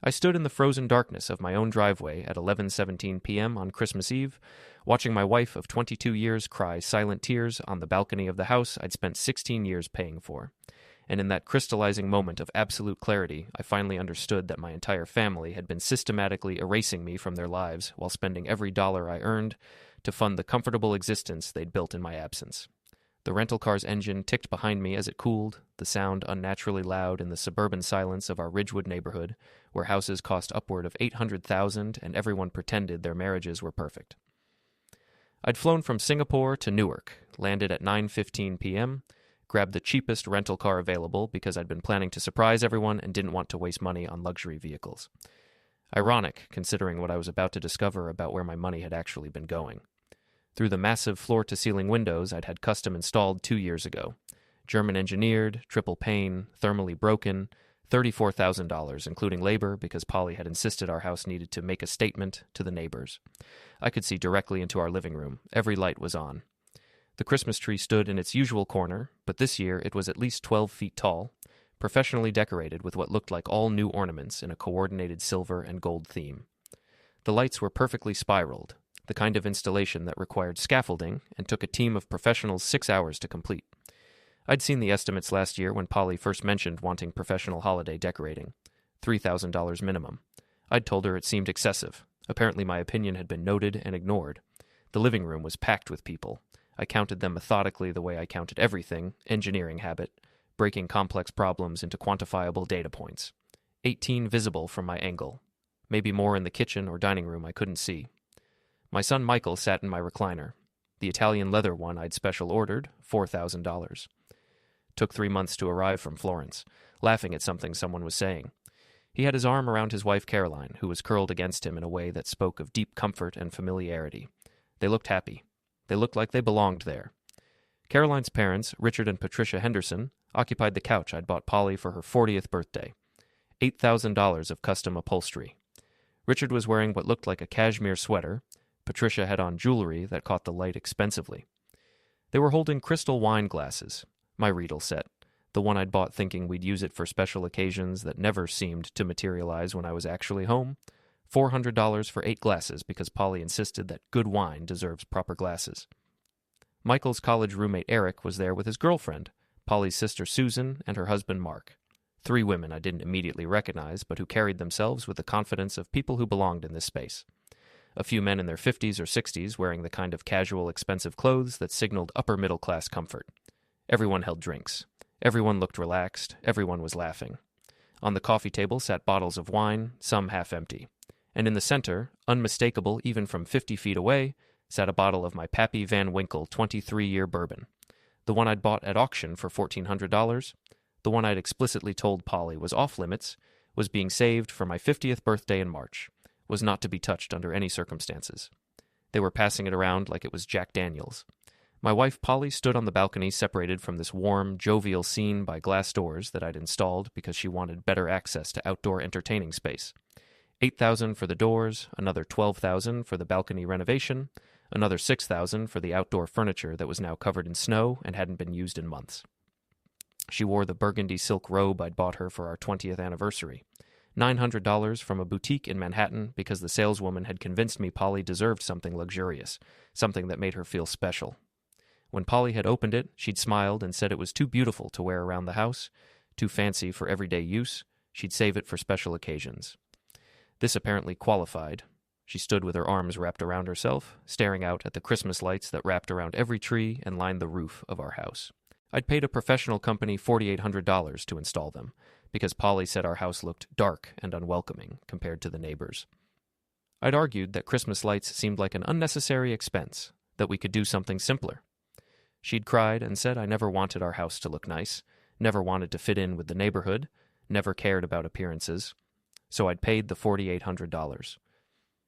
I stood in the frozen darkness of my own driveway at 11:17 p.m. on Christmas Eve, watching my wife of 22 years cry silent tears on the balcony of the house I'd spent 16 years paying for. And in that crystallizing moment of absolute clarity, I finally understood that my entire family had been systematically erasing me from their lives while spending every dollar I earned to fund the comfortable existence they'd built in my absence. The rental car's engine ticked behind me as it cooled, the sound unnaturally loud in the suburban silence of our Ridgewood neighborhood, where houses cost upward of $800,000 and everyone pretended their marriages were perfect. I'd flown from Singapore to Newark, landed at 9:15 p.m., grabbed the cheapest rental car available because I'd been planning to surprise everyone and didn't want to waste money on luxury vehicles. Ironic, considering what I was about to discover about where my money had actually been going. Through the massive floor-to-ceiling windows I'd had custom installed 2 years ago. German-engineered, triple-pane, thermally broken, $34,000, including labor because Polly had insisted our house needed to make a statement to the neighbors. I could see directly into our living room. Every light was on. The Christmas tree stood in its usual corner, but this year it was at least 12 feet tall, professionally decorated with what looked like all new ornaments in a coordinated silver and gold theme. The lights were perfectly spiraled, the kind of installation that required scaffolding and took a team of professionals 6 hours to complete. I'd seen the estimates last year when Polly first mentioned wanting professional holiday decorating. $3,000 minimum. I'd told her it seemed excessive. Apparently my opinion had been noted and ignored. The living room was packed with people. I counted them methodically the way I counted everything, engineering habit, breaking complex problems into quantifiable data points. 18 visible from my angle. Maybe more in the kitchen or dining room I couldn't see. My son Michael sat in my recliner. The Italian leather one I'd special ordered, $4,000. Took 3 months to arrive from Florence, laughing at something someone was saying. He had his arm around his wife Caroline, who was curled against him in a way that spoke of deep comfort and familiarity. They looked happy. They looked like they belonged there. Caroline's parents, Richard and Patricia Henderson, occupied the couch I'd bought Polly for her 40th birthday. $8,000 of custom upholstery. Richard was wearing what looked like a cashmere sweater. Patricia had on jewelry that caught the light expensively. They were holding crystal wine glasses, my Riedel set, the one I'd bought thinking we'd use it for special occasions that never seemed to materialize when I was actually home. $400 for 8 glasses because Polly insisted that good wine deserves proper glasses. Michael's college roommate Eric was there with his girlfriend, Polly's sister Susan, and her husband Mark. 3 women I didn't immediately recognize, but who carried themselves with the confidence of people who belonged in this space. A few men in their 50s or 60s wearing the kind of casual, expensive clothes that signaled upper-middle-class comfort. Everyone held drinks. Everyone looked relaxed. Everyone was laughing. On the coffee table sat bottles of wine, some half empty. And in the center, unmistakable even from 50 feet away, sat a bottle of my Pappy Van Winkle 23-year bourbon. The one I'd bought at auction for $1,400, the one I'd explicitly told Polly was off-limits, was being saved for my 50th birthday in March, was not to be touched under any circumstances. They were passing it around like it was Jack Daniels. My wife Polly stood on the balcony separated from this warm, jovial scene by glass doors that I'd installed because she wanted better access to outdoor entertaining space. $8,000 for the doors, another $12,000 for the balcony renovation, another $6,000 for the outdoor furniture that was now covered in snow and hadn't been used in months. She wore the burgundy silk robe I'd bought her for our 20th anniversary. $900 from a boutique in Manhattan because the saleswoman had convinced me Polly deserved something luxurious, something that made her feel special. When Polly had opened it, she'd smiled and said it was too beautiful to wear around the house, too fancy for everyday use. She'd save it for special occasions. This apparently qualified. She stood with her arms wrapped around herself, staring out at the Christmas lights that wrapped around every tree and lined the roof of our house. I'd paid a professional company $4,800 to install them, because Polly said our house looked dark and unwelcoming compared to the neighbors. I'd argued that Christmas lights seemed like an unnecessary expense, that we could do something simpler. She'd cried and said I never wanted our house to look nice, never wanted to fit in with the neighborhood, never cared about appearances, so I'd paid the $4,800.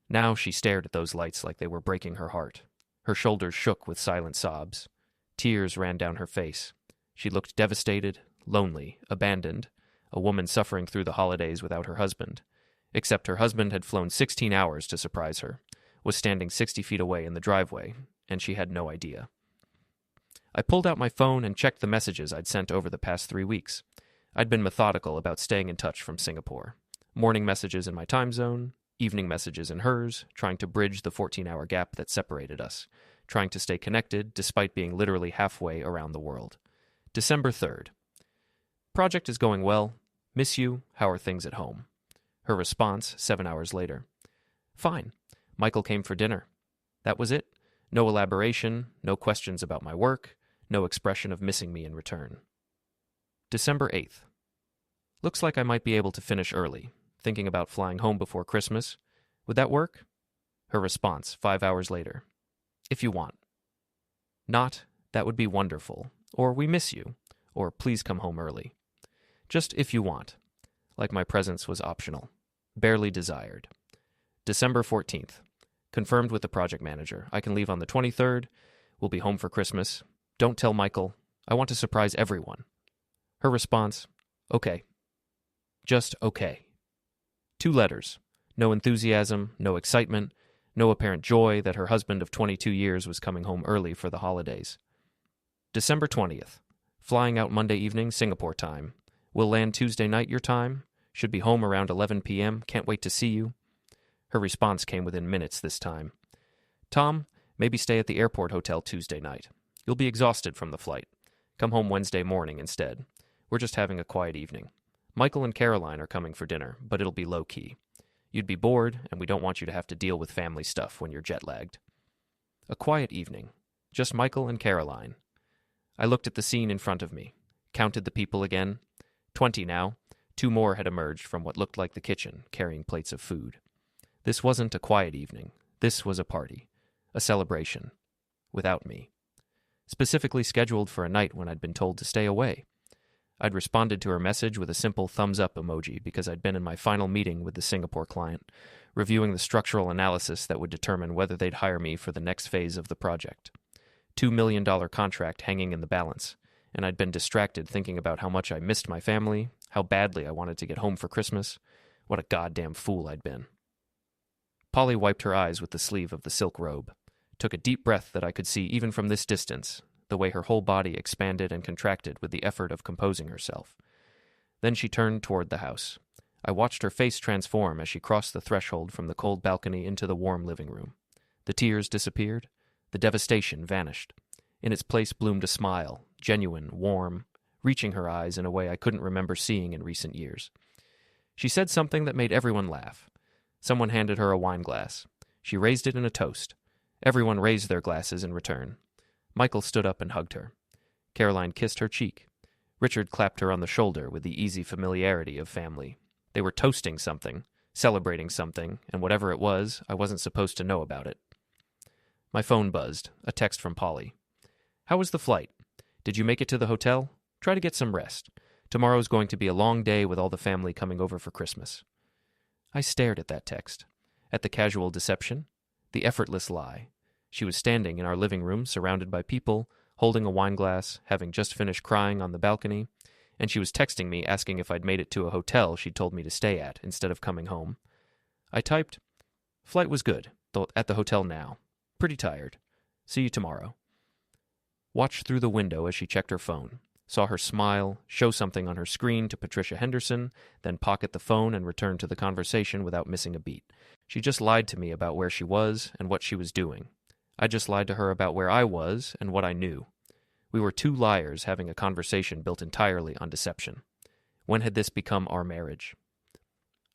Now she stared at those lights like they were breaking her heart. Her shoulders shook with silent sobs. Tears ran down her face. She looked devastated, lonely, abandoned, a woman suffering through the holidays without her husband. Except her husband had flown 16 hours to surprise her, was standing 60 feet away in the driveway, and she had no idea. I pulled out my phone and checked the messages I'd sent over the past 3 weeks. I'd been methodical about staying in touch from Singapore. Morning messages in my time zone, evening messages in hers, trying to bridge the 14-hour gap that separated us, trying to stay connected despite being literally halfway around the world. December 3rd. Project is going well. Miss you. How are things at home? Her response, 7 hours later. Fine. Michael came for dinner. That was it. No elaboration, no questions about my work, no expression of missing me in return. December 8th. Looks like I might be able to finish early, thinking about flying home before Christmas. Would that work? Her response, 5 hours later. If you want. Not, that would be wonderful, or we miss you, or please come home early. Just if you want. Like my presence was optional. Barely desired. December 14th. Confirmed with the project manager. I can leave on the 23rd. We'll be home for Christmas. Don't tell Michael. I want to surprise everyone. Her response, okay. Just okay. 2 letters. No enthusiasm, no excitement, no apparent joy that her husband of 22 years was coming home early for the holidays. December 20th. Flying out Monday evening, Singapore time. Will land Tuesday night your time. Should be home around 11 p.m. Can't wait to see you. Her response came within minutes this time. Tom, maybe stay at the airport hotel Tuesday night. You'll be exhausted from the flight. Come home Wednesday morning instead. We're just having a quiet evening. Michael and Caroline are coming for dinner, but it'll be low-key. You'd be bored, and we don't want you to have to deal with family stuff when you're jet-lagged. A quiet evening. Just Michael and Caroline. I looked at the scene in front of me. Counted the people again. 20 now. 2 more had emerged from what looked like the kitchen, carrying plates of food. This wasn't a quiet evening. This was a party. A celebration. Without me. Specifically scheduled for a night when I'd been told to stay away. I'd responded to her message with a simple thumbs-up emoji because I'd been in my final meeting with the Singapore client, reviewing the structural analysis that would determine whether they'd hire me for the next phase of the project. $2 million contract hanging in the balance, and I'd been distracted thinking about how much I missed my family, how badly I wanted to get home for Christmas. What a goddamn fool I'd been. Polly wiped her eyes with the sleeve of the silk robe, took a deep breath that I could see even from this distance, the way her whole body expanded and contracted with the effort of composing herself. Then she turned toward the house. I watched her face transform as she crossed the threshold from the cold balcony into the warm living room. The tears disappeared. The devastation vanished. In its place bloomed a smile, genuine, warm, reaching her eyes in a way I couldn't remember seeing in recent years. She said something that made everyone laugh. Someone handed her a wine glass. She raised it in a toast. Everyone raised their glasses in return. Michael stood up and hugged her. Caroline kissed her cheek. Richard clapped her on the shoulder with the easy familiarity of family. They were toasting something, celebrating something, and whatever it was, I wasn't supposed to know about it. My phone buzzed, a text from Polly. How was the flight? Did you make it to the hotel? Try to get some rest. Tomorrow's going to be a long day with all the family coming over for Christmas. I stared at that text, at the casual deception, the effortless lie. She was standing in our living room, surrounded by people, holding a wine glass, having just finished crying on the balcony, and she was texting me asking if I'd made it to a hotel she'd told me to stay at instead of coming home. I typed, Flight was good, though at the hotel now. Pretty tired. See you tomorrow. Watched through the window as she checked her phone. Saw her smile, show something on her screen to Patricia Henderson, then pocket the phone and return to the conversation without missing a beat. She just lied to me about where she was and what she was doing. I just lied to her about where I was and what I knew. We were 2 liars having a conversation built entirely on deception. When had this become our marriage?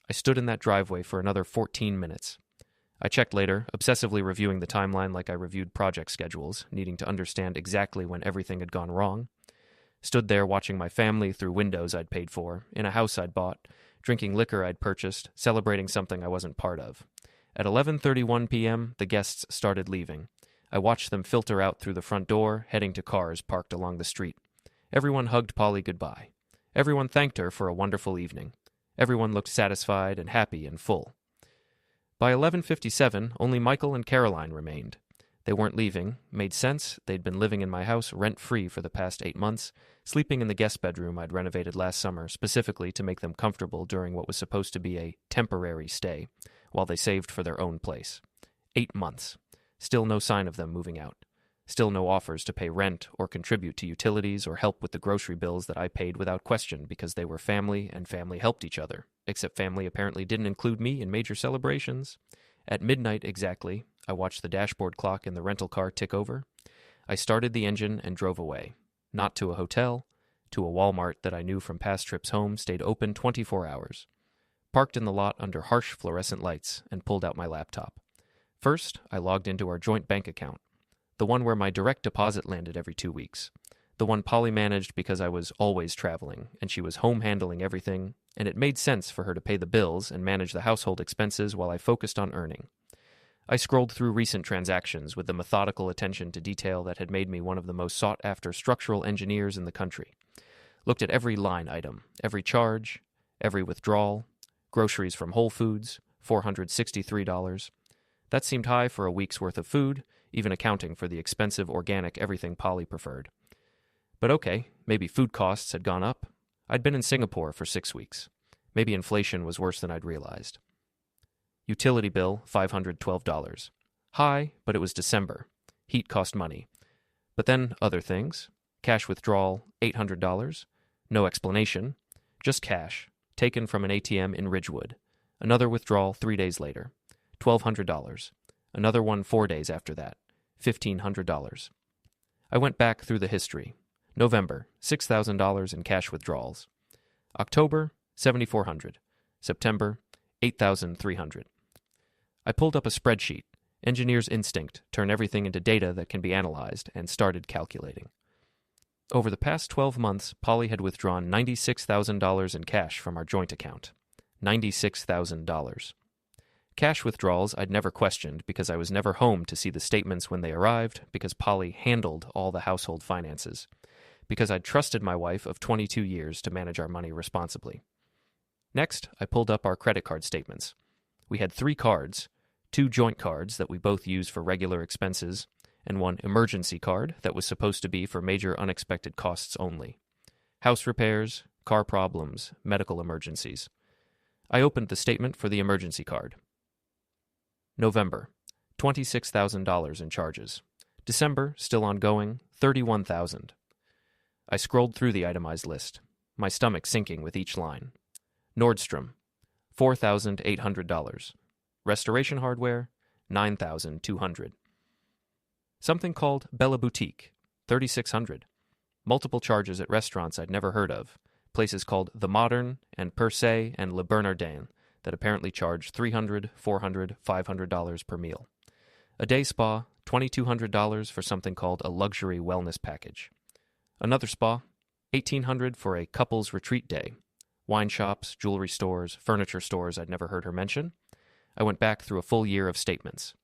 I stood in that driveway for another 14 minutes. I checked later, obsessively reviewing the timeline like I reviewed project schedules, needing to understand exactly when everything had gone wrong. Stood there watching my family through windows I'd paid for, in a house I'd bought, drinking liquor I'd purchased, celebrating something I wasn't part of. At 11:31 p.m., the guests started leaving. I watched them filter out through the front door, heading to cars parked along the street. Everyone hugged Polly goodbye. Everyone thanked her for a wonderful evening. Everyone looked satisfied and happy and full. By 11:57, only Michael and Caroline remained. They weren't leaving. Made sense. They'd been living in my house rent-free for the past 8 months, sleeping in the guest bedroom I'd renovated last summer specifically to make them comfortable during what was supposed to be a temporary stay, while they saved for their own place. 8 months. Still no sign of them moving out. Still no offers to pay rent or contribute to utilities or help with the grocery bills that I paid without question because they were family and family helped each other, except family apparently didn't include me in major celebrations. At midnight exactly, I watched the dashboard clock in the rental car tick over. I started the engine and drove away. Not to a hotel, to a Walmart that I knew from past trips home stayed open 24 hours. Parked in the lot under harsh fluorescent lights and pulled out my laptop. First, I logged into our joint bank account, the one where my direct deposit landed every 2 weeks, the one Polly managed because I was always traveling and she was home handling everything, and it made sense for her to pay the bills and manage the household expenses while I focused on earning. I scrolled through recent transactions with the methodical attention to detail that had made me one of the most sought-after structural engineers in the country. Looked at every line item, every charge, every withdrawal, groceries from Whole Foods, $463. That seemed high for a week's worth of food, even accounting for the expensive organic everything Polly preferred. But okay, maybe food costs had gone up. I'd been in Singapore for 6 weeks. Maybe inflation was worse than I'd realized. Utility bill, $512. High, but it was December. Heat cost money. But then other things. Cash withdrawal, $800. No explanation. Just cash, taken from an ATM in Ridgewood. Another withdrawal 3 days later. $1,200. Another one 4 days after that. $1,500. I went back through the history. November, $6,000 in cash withdrawals. October, $7,400. September, $8,300. I pulled up a spreadsheet, engineer's instinct, turn everything into data that can be analyzed, and started calculating. Over the past 12 months, Polly had withdrawn $96,000 in cash from our joint account. $96,000. Cash withdrawals I'd never questioned because I was never home to see the statements when they arrived, because Polly handled all the household finances, because I'd trusted my wife of 22 years to manage our money responsibly. Next, I pulled up our credit card statements. We had 3 cards, 2 joint cards that we both use for regular expenses, and 1 emergency card that was supposed to be for major unexpected costs only. House repairs, car problems, medical emergencies. I opened the statement for the emergency card. November, $26,000 in charges. December, still ongoing, $31,000. I scrolled through the itemized list, my stomach sinking with each line. Nordstrom, $4,800. Restoration hardware, $9,200. Something called Bella Boutique, $3,600. Multiple charges at restaurants I'd never heard of, places called The Modern and Per Se and Le Bernardin that apparently charge $300, $400, $500 per meal. A day spa, $2,200 for something called a luxury wellness package. Another spa, $1,800 for a couples retreat day. Wine shops, jewelry stores, furniture stores I'd never heard her mention. I went back through a full year of statements.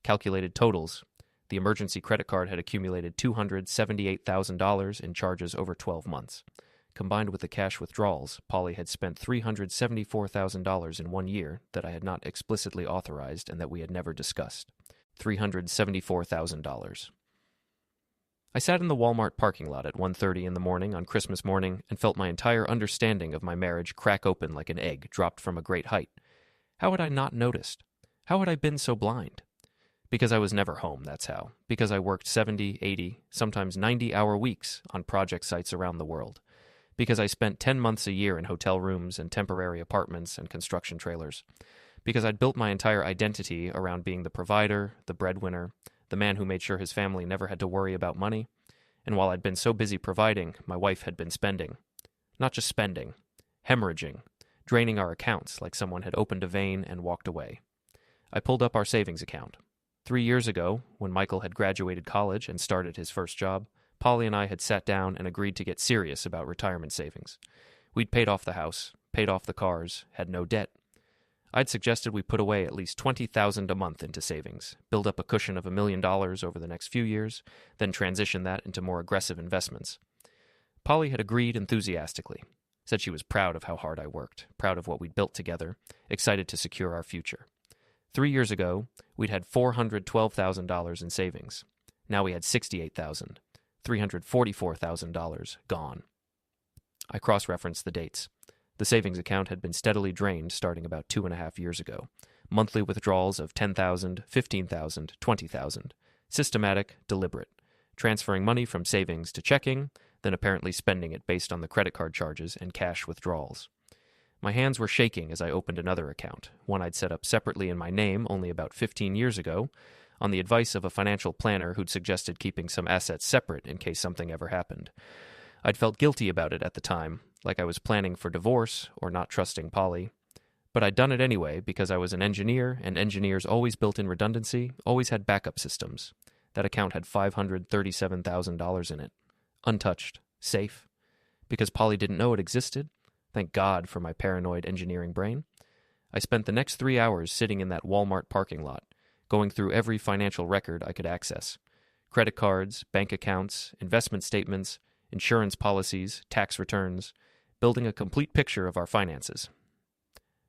Calculated totals. The emergency credit card had accumulated $278,000 in charges over 12 months. Combined with the cash withdrawals, Polly had spent $374,000 in 1 year that I had not explicitly authorized and that we had never discussed. $374,000. I sat in the Walmart parking lot at 1:30 in the morning on Christmas morning and felt my entire understanding of my marriage crack open like an egg dropped from a great height. How had I not noticed? How had I been so blind? Because I was never home, that's how. Because I worked 70, 80, sometimes 90-hour weeks on project sites around the world. Because I spent 10 months a year in hotel rooms and temporary apartments and construction trailers. Because I'd built my entire identity around being the provider, the breadwinner, the man who made sure his family never had to worry about money. And while I'd been so busy providing, my wife had been spending. Not just spending, hemorrhaging, draining our accounts like someone had opened a vein and walked away. I pulled up our savings account. 3 years ago, when Michael had graduated college and started his first job, Polly and I had sat down and agreed to get serious about retirement savings. We'd paid off the house, paid off the cars, had no debt. I'd suggested we put away at least $20,000 a month into savings, build up a cushion of $1 million over the next few years, then transition that into more aggressive investments. Polly had agreed enthusiastically, said she was proud of how hard I worked, proud of what we'd built together, excited to secure our future. 3 years ago, we'd had $412,000 in savings. Now we had $68,000, $344,000 gone. I cross-referenced the dates. The savings account had been steadily drained starting about 2.5 years ago. Monthly withdrawals of $10,000, $15,000, $20,000. Systematic, deliberate. transferring money from savings to checking, then apparently spending it based on the credit card charges and cash withdrawals. My hands were shaking as I opened another account, one I'd set up separately in my name only about 15 years ago, on the advice of a financial planner who'd suggested keeping some assets separate in case something ever happened. I'd felt guilty about it at the time, like I was planning for divorce or not trusting Polly. But I'd done it anyway because I was an engineer, and engineers always built in redundancy, always had backup systems. That account had $537,000 in it. Untouched. Safe. Because Polly didn't know it existed. Thank God for my paranoid engineering brain. I spent the next 3 hours sitting in that Walmart parking lot, going through every financial record I could access. Credit cards, bank accounts, investment statements, insurance policies, tax returns, building a complete picture of our finances.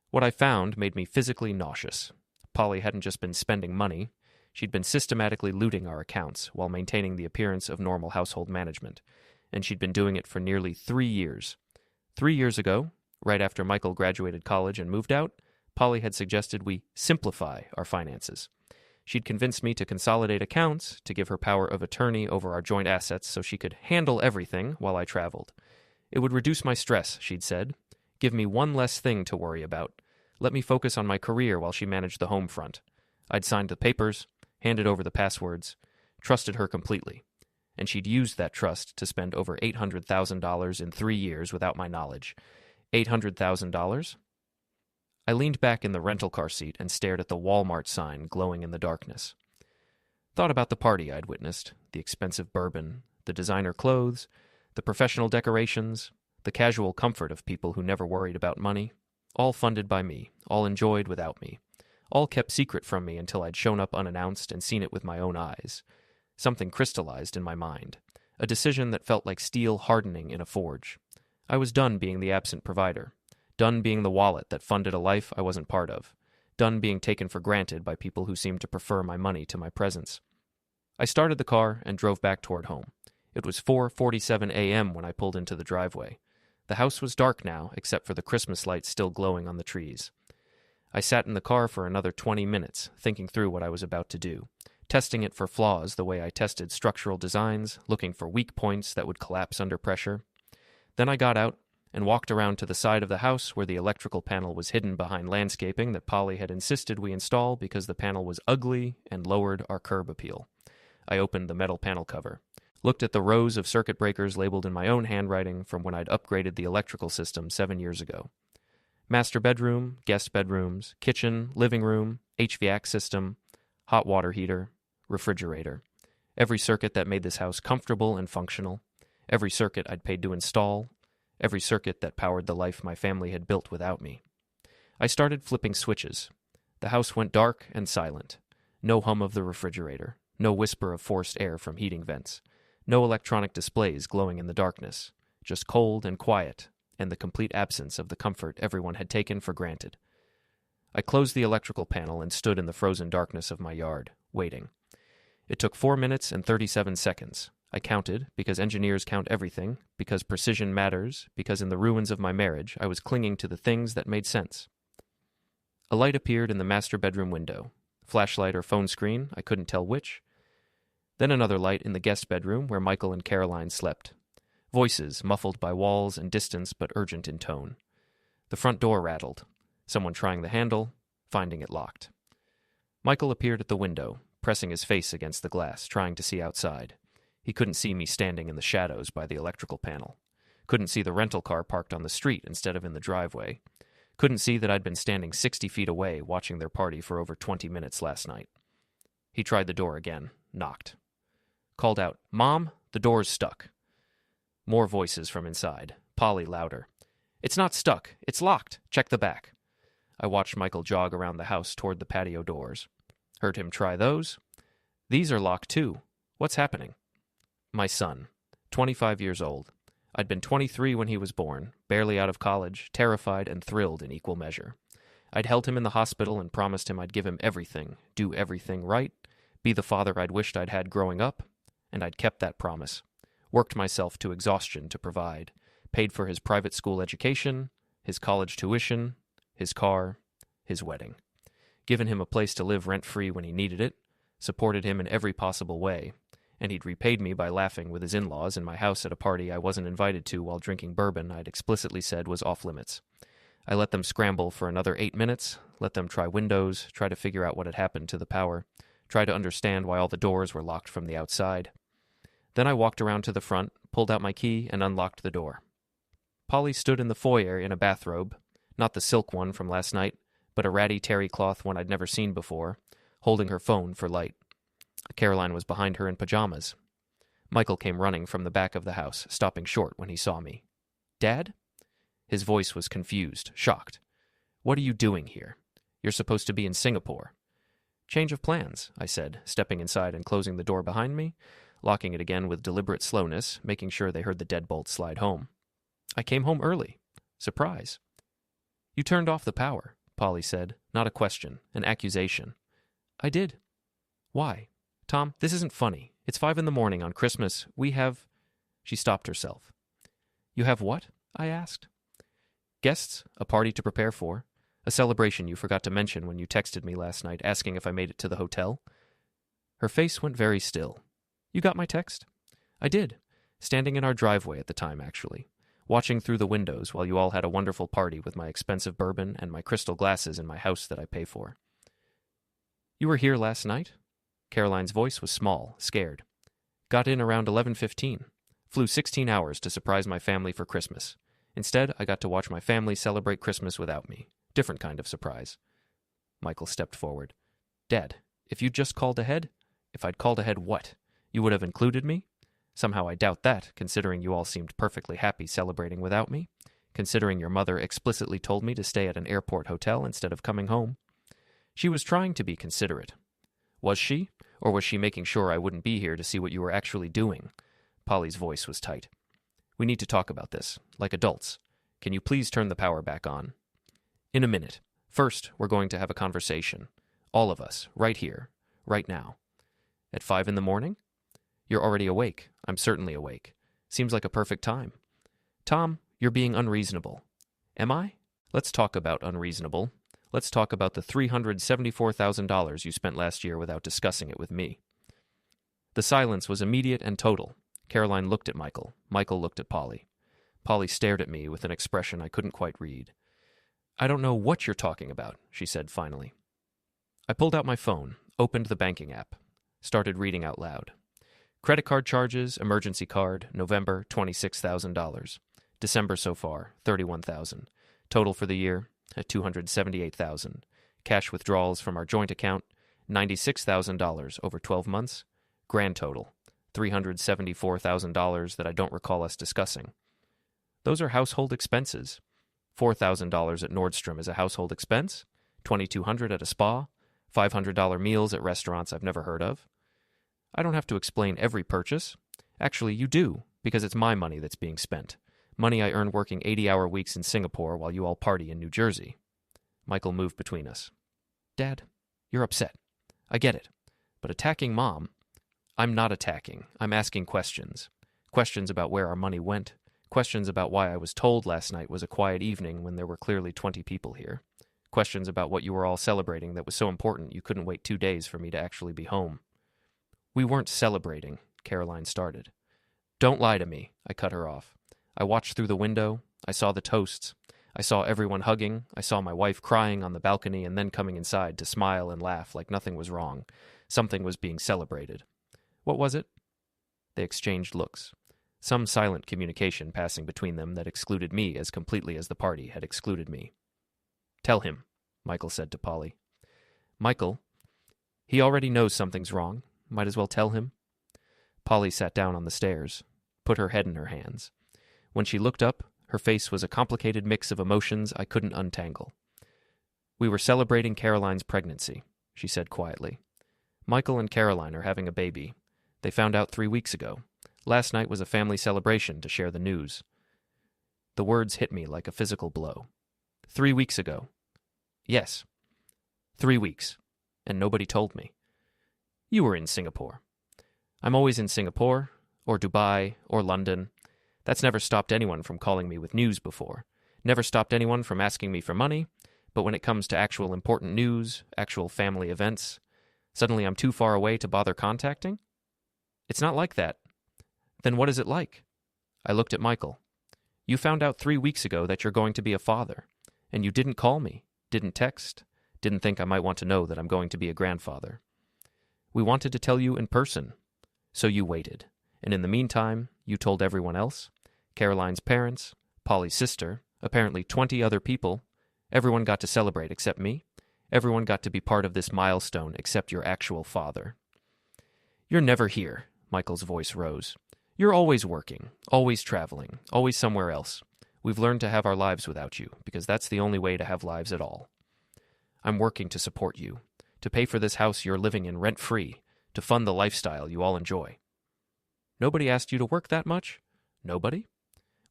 What I found made me physically nauseous. Polly hadn't just been spending money, she'd been systematically looting our accounts while maintaining the appearance of normal household management, and she'd been doing it for nearly 3 years. 3 years ago, right after Michael graduated college and moved out, Polly had suggested we simplify our finances. She'd convinced me to consolidate accounts, to give her power of attorney over our joint assets so she could handle everything while I traveled. It would reduce my stress, she'd said. Give me one less thing to worry about. Let me focus on my career while she managed the home front. I'd signed the papers, handed over the passwords, trusted her completely. And she'd used that trust to spend over $800,000 in 3 years without my knowledge. $800,000? I leaned back in the rental car seat and stared at the Walmart sign glowing in the darkness. Thought about the party I'd witnessed, the expensive bourbon, the designer clothes, the professional decorations, the casual comfort of people who never worried about money, all funded by me, all enjoyed without me, all kept secret from me until I'd shown up unannounced and seen it with my own eyes. Something crystallized in my mind, a decision that felt like steel hardening in a forge. I was done being the absent provider, done being the wallet that funded a life I wasn't part of, done being taken for granted by people who seemed to prefer my money to my presence. I started the car and drove back toward home. It was 4:47 a.m. when I pulled into the driveway. The house was dark now, except for the Christmas lights still glowing on the trees. I sat in the car for another 20 minutes, thinking through what I was about to do, testing it for flaws the way I tested structural designs, looking for weak points that would collapse under pressure. Then I got out and walked around to the side of the house where the electrical panel was hidden behind landscaping that Polly had insisted we install because the panel was ugly and lowered our curb appeal. I opened the metal panel cover, looked at the rows of circuit breakers labeled in my own handwriting from when I'd upgraded the electrical system 7 years ago. Master bedroom, guest bedrooms, kitchen, living room, HVAC system, hot water heater, refrigerator. Every circuit that made this house comfortable and functional. Every circuit I'd paid to install. Every circuit that powered the life my family had built without me. I started flipping switches. The house went dark and silent. No hum of the refrigerator. No whisper of forced air from heating vents. No electronic displays glowing in the darkness. Just cold and quiet, and the complete absence of the comfort everyone had taken for granted. I closed the electrical panel and stood in the frozen darkness of my yard, waiting. It took 4 minutes and 37 seconds. I counted, because engineers count everything, because precision matters, because in the ruins of my marriage I was clinging to the things that made sense. A light appeared in the master bedroom window. Flashlight or phone screen, I couldn't tell which. Then another light in the guest bedroom where Michael and Caroline slept. Voices, muffled by walls and distance but urgent in tone. The front door rattled. Someone trying the handle, finding it locked. Michael appeared at the window, pressing his face against the glass, trying to see outside. He couldn't see me standing in the shadows by the electrical panel. Couldn't see the rental car parked on the street instead of in the driveway. Couldn't see that I'd been standing 60 feet away watching their party for over 20 minutes last night. He tried the door again, knocked. Called out, "Mom, the door's stuck." More voices from inside, Polly louder. "It's not stuck, it's locked, check the back." I watched Michael jog around the house toward the patio doors. Heard him try those. "These are locked too. What's happening?" My son, 25 years old. I'd been 23 when he was born, barely out of college, terrified and thrilled in equal measure. I'd held him in the hospital and promised him I'd give him everything, do everything right, be the father I'd wished I'd had growing up, and I'd kept that promise. Worked myself to exhaustion to provide, paid for his private school education, his college tuition, his car, his wedding. Given him a place to live rent-free when he needed it, supported him in every possible way, and he'd repaid me by laughing with his in-laws in my house at a party I wasn't invited to while drinking bourbon I'd explicitly said was off-limits. I let them scramble for another 8 minutes, let them try windows, try to figure out what had happened to the power, try to understand why all the doors were locked from the outside. Then I walked around to the front, pulled out my key, and unlocked the door. Polly stood in the foyer in a bathrobe, not the silk one from last night, but a ratty terry cloth one I'd never seen before, holding her phone for light. Caroline was behind her in pajamas. Michael came running from the back of the house, stopping short when he saw me. "Dad?" His voice was confused, shocked. "What are you doing here? You're supposed to be in Singapore." "Change of plans," I said, stepping inside and closing the door behind me, locking it again with deliberate slowness, making sure they heard the deadbolt slide home. "I came home early. Surprise." "You turned off the power," Polly said, not a question, an accusation. "I did." "Why? Tom, this isn't funny. It's 5 a.m. on Christmas. We have—" She stopped herself. "You have what?" I asked. "Guests, a party to prepare for, a celebration you forgot to mention when you texted me last night asking if I made it to the hotel." Her face went very still. "You got my text?" "I did. Standing in our driveway at the time, actually. Watching through the windows while you all had a wonderful party with my expensive bourbon and my crystal glasses in my house that I pay for." "You were here last night?" Caroline's voice was small, scared. "Got in around 11:15. Flew 16 hours to surprise my family for Christmas. Instead, I got to watch my family celebrate Christmas without me. Different kind of surprise." Michael stepped forward. "Dad, if you'd just called ahead..." "If I'd called ahead what? You would have included me? Somehow I doubt that, considering you all seemed perfectly happy celebrating without me. Considering your mother explicitly told me to stay at an airport hotel instead of coming home. She was trying to be considerate. Was she? Or was she making sure I wouldn't be here to see what you were actually doing?" Polly's voice was tight. "We need to talk about this, like adults. Can you please turn the power back on?" "In a minute. First, we're going to have a conversation. All of us, right here, right now." "At 5 a.m? You're already awake. I'm certainly awake. Seems like a perfect time." "Tom, you're being unreasonable." "Am I? Let's talk about unreasonable. Let's talk about the $374,000 you spent last year without discussing it with me." The silence was immediate and total. Caroline looked at Michael. Michael looked at Polly. Polly stared at me with an expression I couldn't quite read. "I don't know what you're talking about," she said finally. I pulled out my phone, opened the banking app, started reading out loud. "Credit card charges, emergency card, November, $26,000. December so far, $31,000. Total for the year, $278,000. Cash withdrawals from our joint account, $96,000 over 12 months. Grand total, $374,000 that I don't recall us discussing. Those are household expenses. $4,000 at Nordstrom is a household expense, $2,200 at a spa, $500 meals at restaurants I've never heard of. I don't have to explain every purchase. Actually, you do, because it's my money that's being spent. Money I earn working 80-hour weeks in Singapore while you all party in New Jersey." Michael moved between us. "Dad, you're upset. I get it. But attacking Mom..." "I'm not attacking. I'm asking questions. Questions about where our money went. Questions about why I was told last night was a quiet evening when there were clearly 20 people here. Questions about what you were all celebrating that was so important you couldn't wait 2 days for me to actually be home." "We weren't celebrating," Caroline started. "Don't lie to me," I cut her off. "I watched through the window. I saw the toasts. I saw everyone hugging. I saw my wife crying on the balcony and then coming inside to smile and laugh like nothing was wrong. Something was being celebrated. What was it?" They exchanged looks. Some silent communication passing between them that excluded me as completely as the party had excluded me. "Tell him," Michael said to Polly. "Michael, he already knows something's wrong. Might as well tell him." Polly sat down on the stairs, put her head in her hands. When she looked up, her face was a complicated mix of emotions I couldn't untangle. "We were celebrating Caroline's pregnancy," she said quietly. "Michael and Caroline are having a baby. They found out 3 weeks ago. Last night was a family celebration to share the news." The words hit me like a physical blow. 3 weeks ago. Yes. 3 weeks. And nobody told me. You were in Singapore. I'm always in Singapore, or Dubai, or London. That's never stopped anyone from calling me with news before. Never stopped anyone from asking me for money, but when it comes to actual important news, actual family events, suddenly I'm too far away to bother contacting? It's not like that. Then what is it like? I looked at Michael. You found out 3 weeks ago that you're going to be a father, and you didn't call me, didn't text, didn't think I might want to know that I'm going to be a grandfather. We wanted to tell you in person, so you waited. And in the meantime, you told everyone else, Caroline's parents, Polly's sister, apparently 20 other people. Everyone got to celebrate except me. Everyone got to be part of this milestone except your actual father. You're never here, Michael's voice rose. You're always working, always traveling, always somewhere else. We've learned to have our lives without you, because that's the only way to have lives at all. I'm working to support you, to pay for this house you're living in rent-free, to fund the lifestyle you all enjoy. Nobody asked you to work that much? Nobody?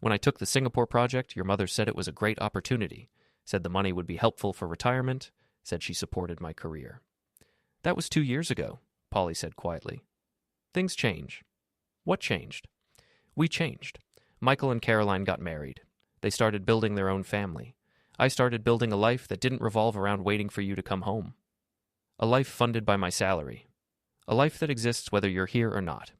When I took the Singapore project, your mother said it was a great opportunity, said the money would be helpful for retirement, said she supported my career. That was 2 years ago, Polly said quietly. Things change. What changed? We changed. Michael and Caroline got married. They started building their own family. I started building a life that didn't revolve around waiting for you to come home. A life funded by my salary. A life that exists whether you're here or not.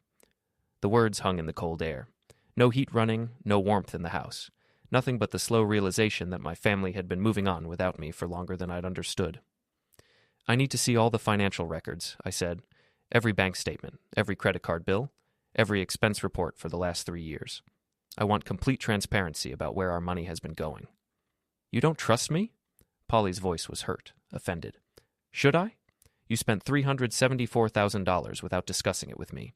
The words hung in the cold air. No heat running, no warmth in the house. Nothing but the slow realization that my family had been moving on without me for longer than I'd understood. I need to see all the financial records, I said. Every bank statement, every credit card bill, every expense report for the last 3 years. I want complete transparency about where our money has been going. You don't trust me? Polly's voice was hurt, offended. Should I? You spent $374,000 without discussing it with me.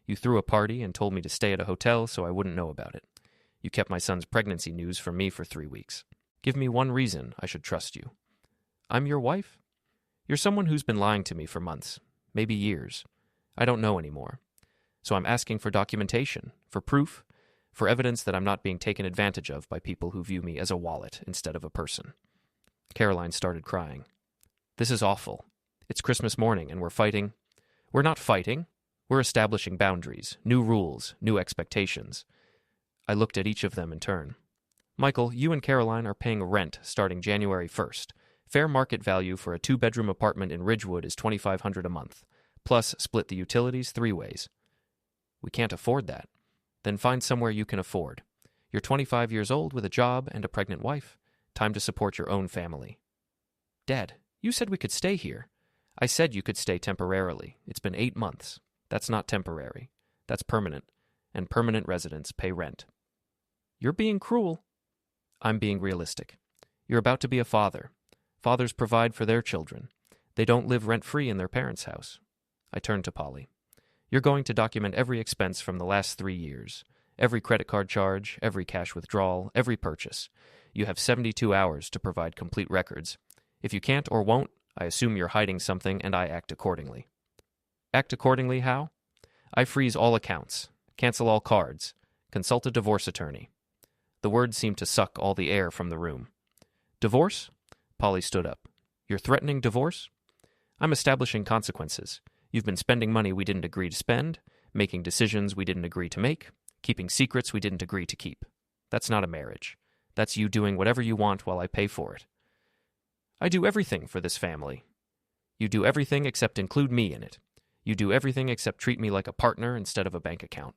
You threw a party and told me to stay at a hotel so I wouldn't know about it. You kept my son's pregnancy news from me for 3 weeks. Give me one reason I should trust you. I'm your wife? You're someone who's been lying to me for months, maybe years. I don't know anymore. So I'm asking for documentation, for proof, for evidence that I'm not being taken advantage of by people who view me as a wallet instead of a person. Caroline started crying. This is awful. It's Christmas morning and we're fighting. We're not fighting. We're establishing boundaries, new rules, new expectations. I looked at each of them in turn. Michael, you and Caroline are paying rent starting January 1st. Fair market value for a 2-bedroom apartment in Ridgewood is $2,500 a month, plus split the utilities 3 ways. We can't afford that. Then find somewhere you can afford. You're 25 years old with a job and a pregnant wife. Time to support your own family. Dad, you said we could stay here. I said you could stay temporarily. It's been 8 months. That's not temporary. That's permanent. And permanent residents pay rent. You're being cruel. I'm being realistic. You're about to be a father. Fathers provide for their children. They don't live rent-free in their parents' house. I turned to Polly. You're going to document every expense from the last 3 years. Every credit card charge, every cash withdrawal, every purchase. You have 72 hours to provide complete records. If you can't or won't, I assume you're hiding something and I act accordingly. Act accordingly how? I freeze all accounts, cancel all cards, consult a divorce attorney. The words seemed to suck all the air from the room. Divorce? Polly stood up. You're threatening divorce? I'm establishing consequences. You've been spending money we didn't agree to spend, making decisions we didn't agree to make, keeping secrets we didn't agree to keep. That's not a marriage. That's you doing whatever you want while I pay for it. I do everything for this family. You do everything except include me in it. You do everything except treat me like a partner instead of a bank account.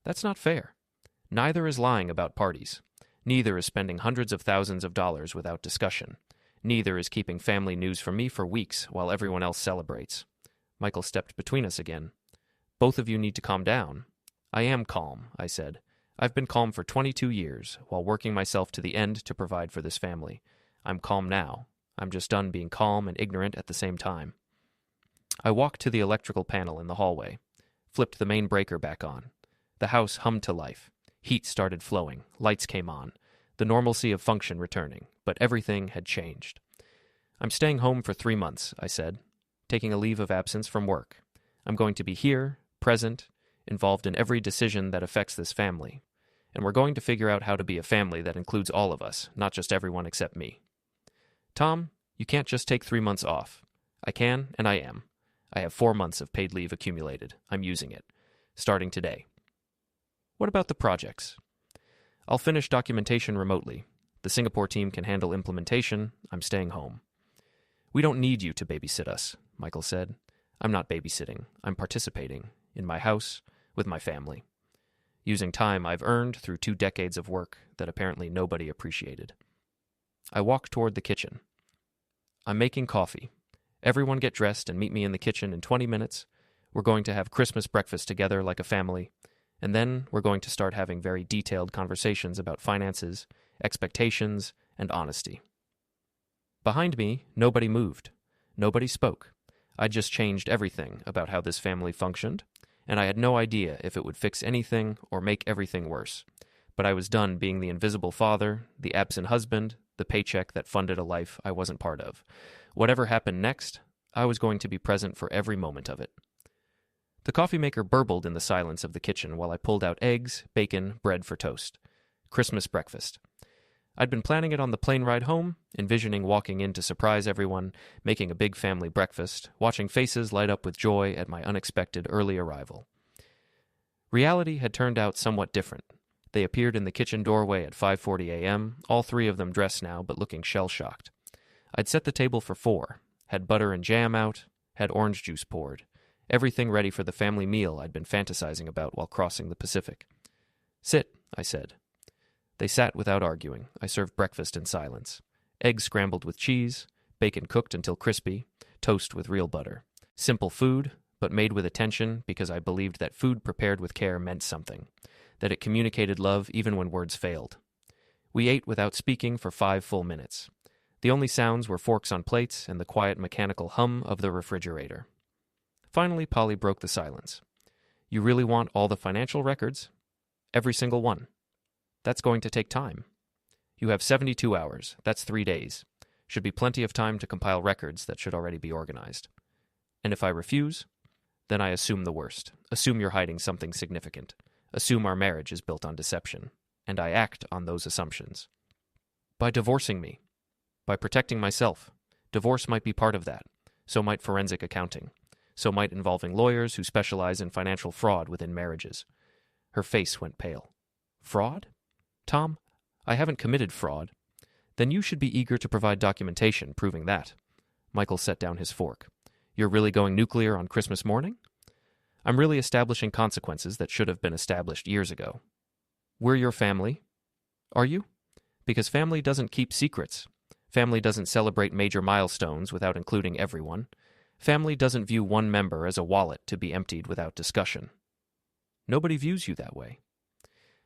That's not fair. Neither is lying about parties. Neither is spending hundreds of thousands of dollars without discussion. Neither is keeping family news from me for weeks while everyone else celebrates. Michael stepped between us again. Both of you need to calm down. I am calm, I said. I've been calm for 22 years, while working myself to the end to provide for this family. I'm calm now. I'm just done being calm and ignorant at the same time. I walked to the electrical panel in the hallway, flipped the main breaker back on. The house hummed to life. Heat started flowing. Lights came on. The normalcy of function returning, but everything had changed. I'm staying home for 3 months, I said, taking a leave of absence from work. I'm going to be here, present, involved in every decision that affects this family. And we're going to figure out how to be a family that includes all of us, not just everyone except me. Tom, you can't just take 3 months off. I can, and I am. I have 4 months of paid leave accumulated. I'm using it. Starting today. What about the projects? I'll finish documentation remotely. The Singapore team can handle implementation. I'm staying home. We don't need you to babysit us, Michael said. I'm not babysitting. I'm participating. in my house, with my family. Using time I've earned through 2 decades of work that apparently nobody appreciated. I walk toward the kitchen. I'm making coffee. Everyone get dressed and meet me in the kitchen in 20 minutes. We're going to have Christmas breakfast together like a family, and then we're going to start having very detailed conversations about finances, expectations, and honesty. Behind me, nobody moved. Nobody spoke. I'd just changed everything about how this family functioned, and I had no idea if it would fix anything or make everything worse. But I was done being the invisible father, the absent husband, the paycheck that funded a life I wasn't part of. Whatever happened next, I was going to be present for every moment of it. The coffee maker burbled in the silence of the kitchen while I pulled out eggs, bacon, bread for toast. Christmas breakfast. I'd been planning it on the plane ride home, envisioning walking in to surprise everyone, making a big family breakfast, watching faces light up with joy at my unexpected early arrival. Reality had turned out somewhat different. They appeared in the kitchen doorway at 5:40 a.m., all 3 of them dressed now but looking shell-shocked. I'd set the table for 4, had butter and jam out, had orange juice poured. Everything ready for the family meal I'd been fantasizing about while crossing the Pacific. "Sit," I said. They sat without arguing. I served breakfast in silence. Eggs scrambled with cheese, bacon cooked until crispy, toast with real butter. Simple food, but made with attention because I believed that food prepared with care meant something, that it communicated love even when words failed. We ate without speaking for 5 full minutes. The only sounds were forks on plates and the quiet mechanical hum of the refrigerator. Finally, Polly broke the silence. "You really want all the financial records? Every single one. That's going to take time. You have 72 hours. That's 3 days. Should be plenty of time to compile records that should already be organized. And if I refuse, then I assume the worst. Assume you're hiding something significant. Assume our marriage is built on deception. And I act on those assumptions. By divorcing me. By protecting myself. Divorce might be part of that. So might forensic accounting. So might involving lawyers who specialize in financial fraud within marriages." Her face went pale. "Fraud? Tom, I haven't committed fraud." "Then you should be eager to provide documentation proving that." Michael set down his fork. "You're really going nuclear on Christmas morning?" "I'm really establishing consequences that should have been established years ago." "We're your family." "Are you?" "Because family doesn't keep secrets. Family doesn't celebrate major milestones without including everyone. Family doesn't view one member as a wallet to be emptied without discussion." "Nobody views you that way."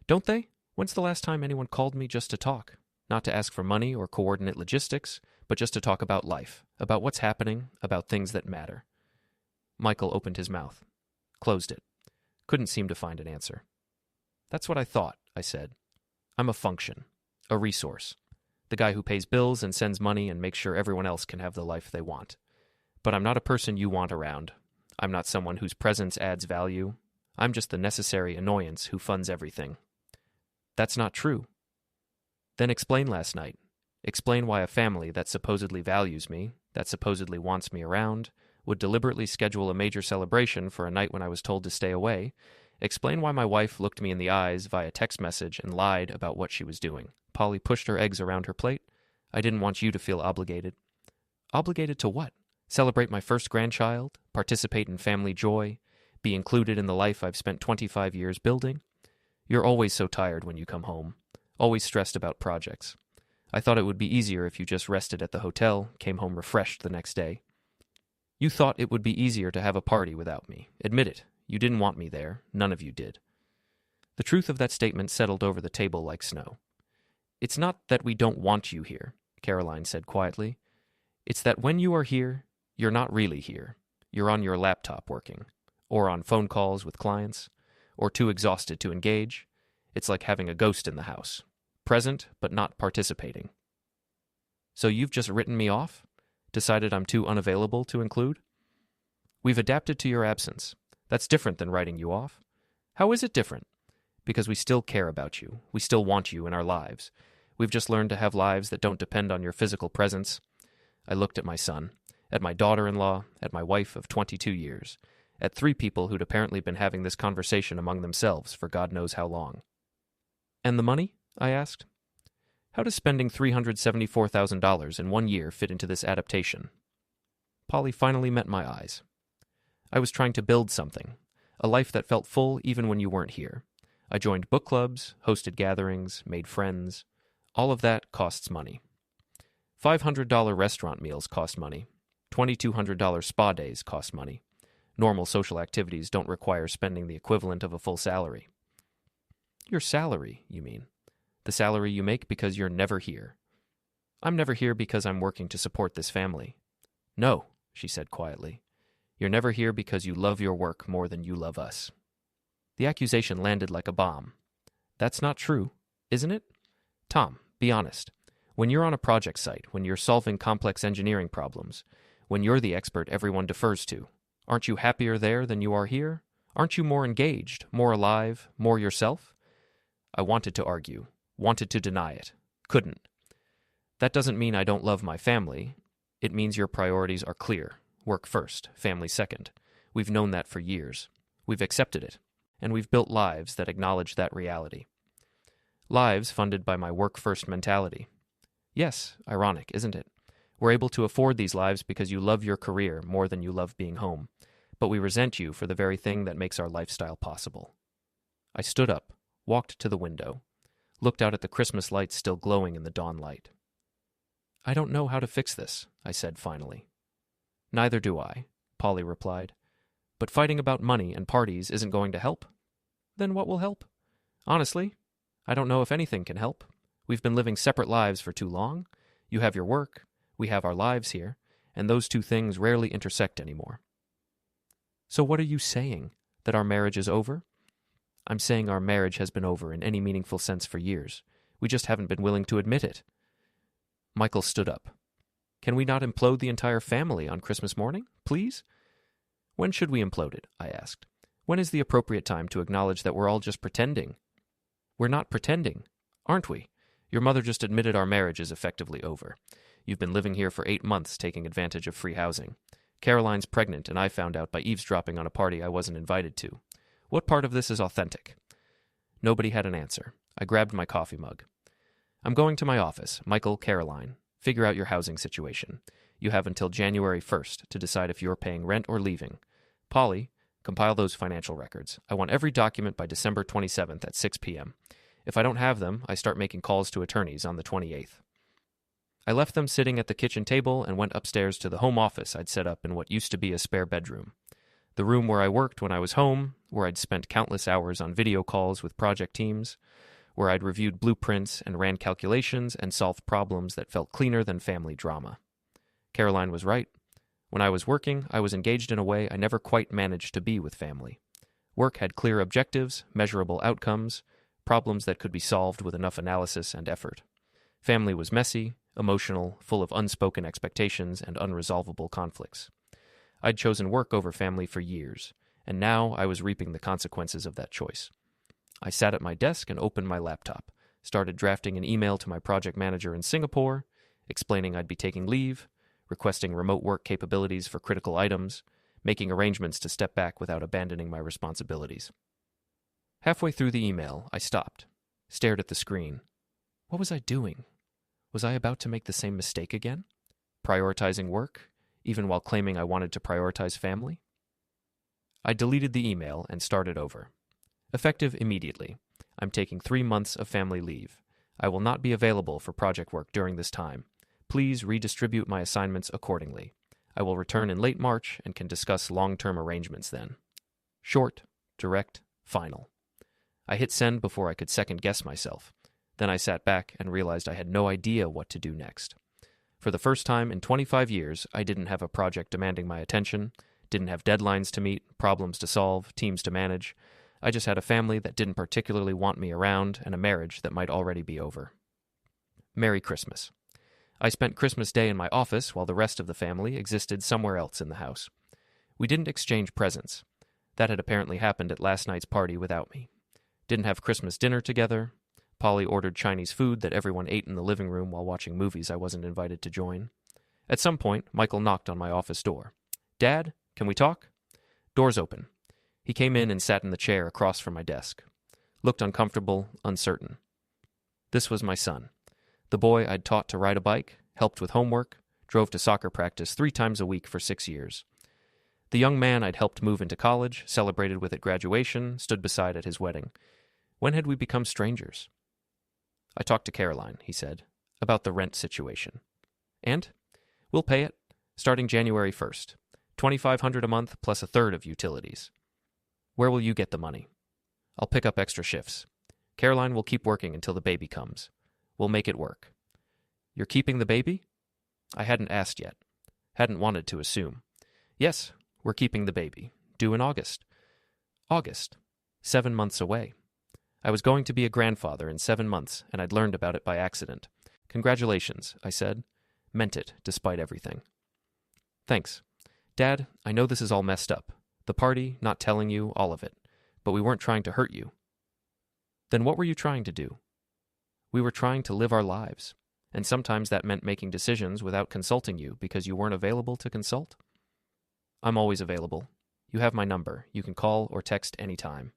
"Don't they? When's the last time anyone called me just to talk? Not to ask for money or coordinate logistics, but just to talk about life, about what's happening, about things that matter." Michael opened his mouth, closed it, couldn't seem to find an answer. "That's what I thought," I said. "I'm a function, a resource, the guy who pays bills and sends money and makes sure everyone else can have the life they want. But I'm not a person you want around. I'm not someone whose presence adds value. I'm just the necessary annoyance who funds everything." "That's not true." "Then explain last night. Explain why a family that supposedly values me, that supposedly wants me around, would deliberately schedule a major celebration for a night when I was told to stay away. Explain why my wife looked me in the eyes via text message and lied about what she was doing." Polly pushed her eggs around her plate. "I didn't want you to feel obligated." "Obligated to what? Celebrate my first grandchild? Participate in family joy? Be included in the life I've spent 25 years building? You're always so tired when you come home. Always stressed about projects. I thought it would be easier if you just rested at the hotel, came home refreshed the next day. You thought it would be easier to have a party without me. Admit it. You didn't want me there. None of you did." The truth of that statement settled over the table like snow. "It's not that we don't want you here," Caroline said quietly. "It's that when you are here, you're not really here. You're on your laptop working, or on phone calls with clients, or too exhausted to engage. It's like having a ghost in the house. Present, but not participating." "So you've just written me off? Decided I'm too unavailable to include?" "We've adapted to your absence. That's different than writing you off." "How is it different?" "Because we still care about you. We still want you in our lives. We've just learned to have lives that don't depend on your physical presence." I looked at my son, at my daughter-in-law, at my wife of 22 years, at 3 people who'd apparently been having this conversation among themselves for God knows how long. "And the money?" I asked. "How does spending $374,000 in 1 year fit into this adaptation?" Polly finally met my eyes. "I was trying to build something. A life that felt full even when you weren't here. I joined book clubs, hosted gatherings, made friends. All of that costs money. $500 restaurant meals cost money. $2,200 spa days cost money. Normal social activities don't require spending the equivalent of a full salary. Your salary, you mean? The salary you make because you're never here. I'm never here because I'm working to support this family. No, she said quietly. You're never here because you love your work more than you love us. The accusation landed like a bomb. That's not true, isn't it? Tom, be honest. When you're on a project site, when you're solving complex engineering problems, when you're the expert everyone defers to, aren't you happier there than you are here? Aren't you more engaged, more alive, more yourself? I wanted to argue, wanted to deny it, couldn't. That doesn't mean I don't love my family. It means your priorities are clear. Work first, family second. We've known that for years. We've accepted it. And we've built lives that acknowledge that reality. Lives funded by my work-first mentality. Yes, ironic, isn't it? We're able to afford these lives because you love your career more than you love being home. But we resent you for the very thing that makes our lifestyle possible. I stood up, walked to the window, looked out at the Christmas lights still glowing in the dawn light. I don't know how to fix this, I said finally. Neither do I, Polly replied. But fighting about money and parties isn't going to help? Then what will help? Honestly, I don't know if anything can help. We've been living separate lives for too long. You have your work, we have our lives here, and those two things rarely intersect anymore. So what are you saying? That our marriage is over? I'm saying our marriage has been over in any meaningful sense for years. We just haven't been willing to admit it. Michael stood up. Can we not implode the entire family on Christmas morning, please? When should we implode it? I asked. When is the appropriate time to acknowledge that we're all just pretending? We're not pretending, aren't we? Your mother just admitted our marriage is effectively over. You've been living here for 8 months taking advantage of free housing. Caroline's pregnant, and I found out by eavesdropping on a party I wasn't invited to. What part of this is authentic? Nobody had an answer. I grabbed my coffee mug. I'm going to my office, Michael, Caroline. Figure out your housing situation. You have until January 1st to decide if you're paying rent or leaving. Polly, compile those financial records. I want every document by December 27th at 6 p.m. If I don't have them, I start making calls to attorneys on the 28th. I left them sitting at the kitchen table and went upstairs to the home office I'd set up in what used to be a spare bedroom. The room where I worked when I was home, where I'd spent countless hours on video calls with project teams, where I'd reviewed blueprints and ran calculations and solved problems that felt cleaner than family drama. Caroline was right. When I was working, I was engaged in a way I never quite managed to be with family. Work had clear objectives, measurable outcomes, problems that could be solved with enough analysis and effort. Family was messy, emotional, full of unspoken expectations and unresolvable conflicts. I'd chosen work over family for years, and now I was reaping the consequences of that choice. I sat at my desk and opened my laptop, started drafting an email to my project manager in Singapore, explaining I'd be taking leave, requesting remote work capabilities for critical items, making arrangements to step back without abandoning my responsibilities. Halfway through the email, I stopped, stared at the screen. What was I doing? Was I about to make the same mistake again? Prioritizing work, even while claiming I wanted to prioritize family? I deleted the email and started over. Effective immediately. I'm taking 3 months of family leave. I will not be available for project work during this time. Please redistribute my assignments accordingly. I will return in late March and can discuss long-term arrangements then. Short, direct, final. I hit send before I could second-guess myself. Then I sat back and realized I had no idea what to do next. For the first time in 25 years, I didn't have a project demanding my attention, didn't have deadlines to meet, problems to solve, teams to manage. I just had a family that didn't particularly want me around and a marriage that might already be over. Merry Christmas. I spent Christmas Day in my office while the rest of the family existed somewhere else in the house. We didn't exchange presents. That had apparently happened at last night's party without me. Didn't have Christmas dinner together. Polly ordered Chinese food that everyone ate in the living room while watching movies I wasn't invited to join. At some point, Michael knocked on my office door. Dad, can we talk? Doors open. He came in and sat in the chair across from my desk. Looked uncomfortable, uncertain. This was my son. The boy I'd taught to ride a bike, helped with homework, drove to soccer practice 3 times a week for 6 years. The young man I'd helped move into college, celebrated with at graduation, stood beside at his wedding. When had we become strangers? I talked to Caroline, he said, about the rent situation. And? We'll pay it, starting January 1st. $2,500 a month plus a third of utilities. Where will you get the money? I'll pick up extra shifts. Caroline will keep working until the baby comes. We'll make it work. You're keeping the baby? I hadn't asked yet. Hadn't wanted to assume. Yes, we're keeping the baby. Due in August. August. 7 months away. I was going to be a grandfather in 7 months, and I'd learned about it by accident. Congratulations, I said. Meant it, despite everything. Thanks. Dad, I know this is all messed up. The party, not telling you, all of it. But we weren't trying to hurt you. Then what were you trying to do? We were trying to live our lives. And sometimes that meant making decisions without consulting you because you weren't available to consult. I'm always available. You have my number. You can call or text anytime.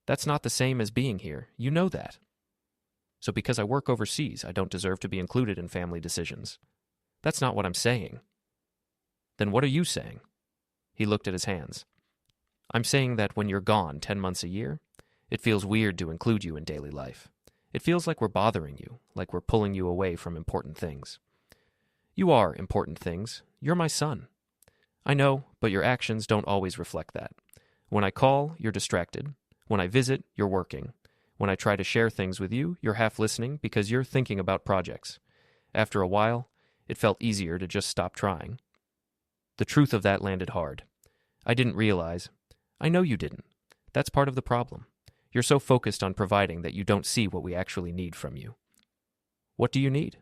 That's not the same as being here. You know that. So because I work overseas, I don't deserve to be included in family decisions. That's not what I'm saying. Then what are you saying? He looked at his hands. I'm saying that when you're gone 10 months a year, it feels weird to include you in daily life. It feels like we're bothering you, like we're pulling you away from important things. You are important things. You're my son. I know, but your actions don't always reflect that. When I call, you're distracted. When I visit, you're working. When I try to share things with you, you're half listening because you're thinking about projects. After a while, it felt easier to just stop trying. The truth of that landed hard. I didn't realize. I know you didn't. That's part of the problem. You're so focused on providing that you don't see what we actually need from you. What do you need?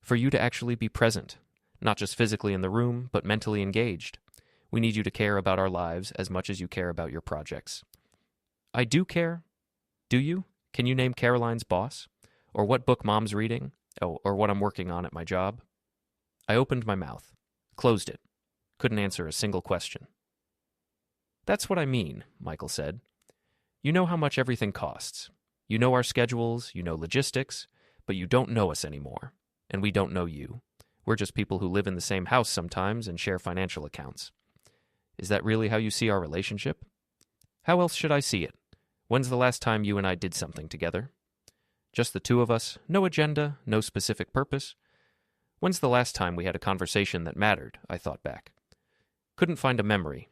For you to actually be present, not just physically in the room, but mentally engaged. We need you to care about our lives as much as you care about your projects. I do care. Do you? Can you name Caroline's boss? Or what book Mom's reading? Or what I'm working on at my job? I opened my mouth, closed it, couldn't answer a single question. That's what I mean, Michael said. You know how much everything costs. You know our schedules, you know logistics, but you don't know us anymore. And we don't know you. We're just people who live in the same house sometimes and share financial accounts. Is that really how you see our relationship? How else should I see it? When's the last time you and I did something together? Just the two of us, no agenda, no specific purpose. When's the last time we had a conversation that mattered? I thought back. Couldn't find a memory.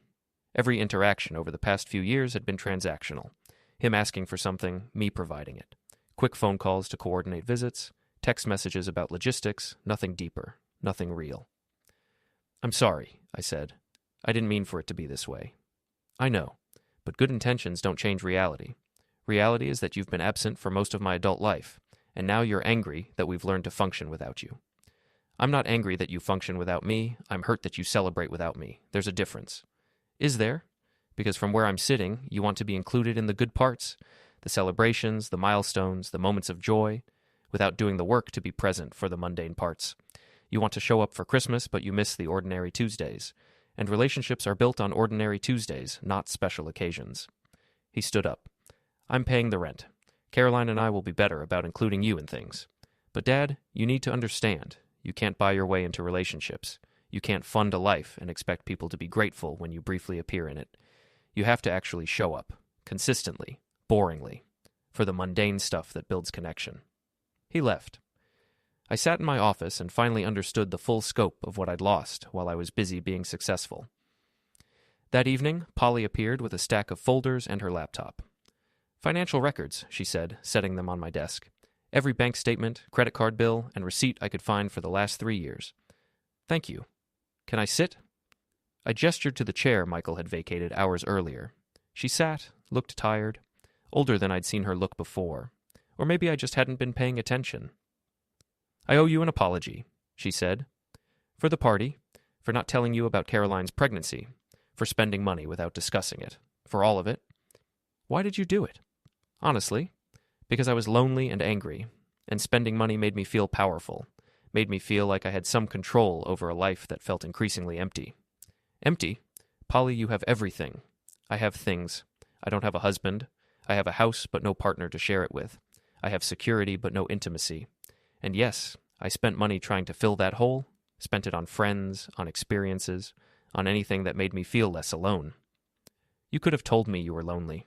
Every interaction over the past few years had been transactional. Him asking for something, me providing it. Quick phone calls to coordinate visits, text messages about logistics, nothing deeper, nothing real. I'm sorry, I said. I didn't mean for it to be this way. I know, but good intentions don't change reality. Reality is that you've been absent for most of my adult life, and now you're angry that we've learned to function without you. I'm not angry that you function without me. I'm hurt that you celebrate without me. There's a difference. Is there? Because from where I'm sitting, you want to be included in the good parts, the celebrations, the milestones, the moments of joy, without doing the work to be present for the mundane parts. You want to show up for Christmas, but you miss the ordinary Tuesdays. And relationships are built on ordinary Tuesdays, not special occasions. He stood up. I'm paying the rent. Caroline and I will be better about including you in things. But Dad, you need to understand. You can't buy your way into relationships. You can't fund a life and expect people to be grateful when you briefly appear in it. You have to actually show up, consistently, boringly, for the mundane stuff that builds connection. He left. I sat in my office and finally understood the full scope of what I'd lost while I was busy being successful. That evening, Polly appeared with a stack of folders and her laptop. Financial records, she said, setting them on my desk. Every bank statement, credit card bill, and receipt I could find for the last 3 years. Thank you. Can I sit? I gestured to the chair Michael had vacated hours earlier. She sat, looked tired, older than I'd seen her look before. Or maybe I just hadn't been paying attention. I owe you an apology, she said. For the party, for not telling you about Caroline's pregnancy, for spending money without discussing it, for all of it. Why did you do it? Honestly, because I was lonely and angry, and spending money made me feel powerful, made me feel like I had some control over a life that felt increasingly empty. Empty? Polly, you have everything. I have things. I don't have a husband. I have a house, but no partner to share it with. I have security, but no intimacy. And yes, I spent money trying to fill that hole, spent it on friends, on experiences, on anything that made me feel less alone. You could have told me you were lonely.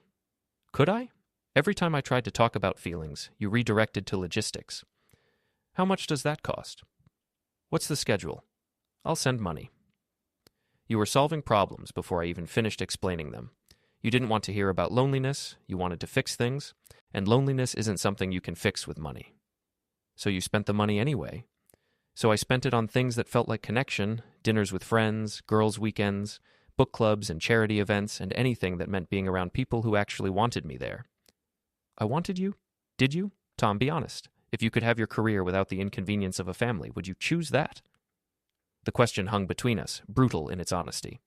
Could I? Every time I tried to talk about feelings, you redirected to logistics. How much does that cost? What's the schedule? I'll send money. You were solving problems before I even finished explaining them. You didn't want to hear about loneliness, you wanted to fix things, and loneliness isn't something you can fix with money. So you spent the money anyway. So I spent it on things that felt like connection, dinners with friends, girls' weekends, book clubs and charity events, and anything that meant being around people who actually wanted me there. I wanted you? Did you? Tom, be honest. If you could have your career without the inconvenience of a family, would you choose that? The question hung between us, brutal in its honesty.